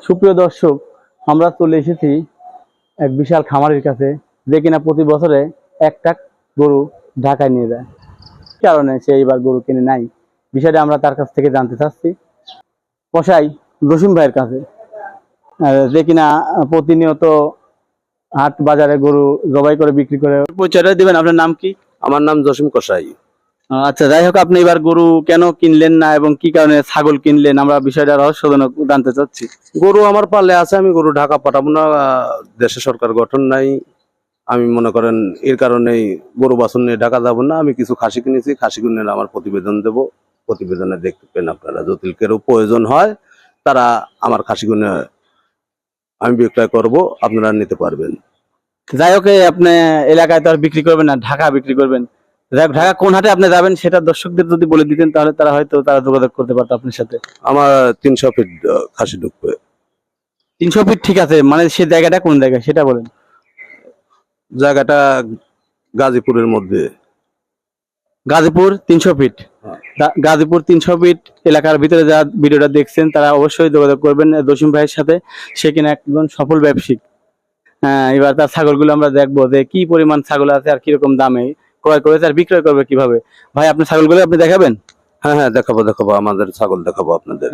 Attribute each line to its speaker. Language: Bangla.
Speaker 1: সুপ্রিয় দর্শক, আমরা চলে এসেছি এক বিশাল খামারের কাছে, যে কিনা প্রতি বছরে একটা গরু ঢাকায় নিয়ে যায়। কারণে সে এবার গরু কিনে নাই, বিষয়টা আমরা তার কাছ থেকে জানতে চাচ্ছি। কসাই জসিম ভাইয়ের কাছে, যে কিনা প্রতিনিয়ত হাট বাজারে গরু জবাই করে বিক্রি করে। পরিচয়টা দিবেন, আপনার নাম কি?
Speaker 2: আমার নাম জসিম কসাই।
Speaker 1: আচ্ছা, যাই হোক, আপনি এবার গরু কেন কিনলেন না এবং কি কারণে ছাগল কিনলেন, আমরা বিষয়টা রহস্যজনক জানতে চাচ্ছি।
Speaker 2: গরু আমার পালে আছে, আমি গরু ঢাকা পাঠাবো না, দেশে সরকার গঠন নাই। আমি মনে করেন এর কারণেই গরু বাছুর নিয়ে ঢাকা যাবো না। আমি কিছু খাসি কিনেছি, খাসি কিনে আমার প্রতিবেদন দেব। প্রতিবেদনে দেখবেন আপনারা, যদি কেউ প্রয়োজন হয় তারা আমার খাসি কিনে আমি বিক্রয় করব, আপনারা নিতে পারবেন।
Speaker 1: যাই হোক, আপনি এলাকায় তো আর বিক্রি করবেন না, ঢাকা বিক্রি করবেন। যাই হোক, ঢাকা কোন হাটে আপনি যাবেন সেটা দর্শকদের যদি বলে দিতেন, তাহলে তারা হয়তো যোগাযোগ করতে পারতো আপনার সাথে।
Speaker 2: আমার 300 ফিট খাসি ঢুকবে।
Speaker 1: 300 ফিট ঠিক আছে, মানে সে জায়গাটা কোন জায়গায় সেটা বলেন।
Speaker 2: জায়গাটা গাজীপুরের মধ্যে।
Speaker 1: গাজীপুর 300 ফিট। গাজীপুর 300 ফিট এলাকার ভিতরে যা ভিডিওটা দেখছেন তারা অবশ্যই যোগাযোগ করবেন জসিম ভাইয়ের সাথে। সে কিনা একজন সফল ব্যবসায়িক। হ্যাঁ, এবার তার ছাগলগুলো আমরা দেখবো যে কি পরিমাণ ছাগল আছে আর কিরকম দামে ক্রয় করেছে আর বিক্রয় করবে কিভাবে। ভাই, আপনার ছাগলগুলো আপনি দেখাবেন?
Speaker 2: হ্যাঁ হ্যাঁ, দেখাবো, আমাদের ছাগল দেখাবো আপনাদের।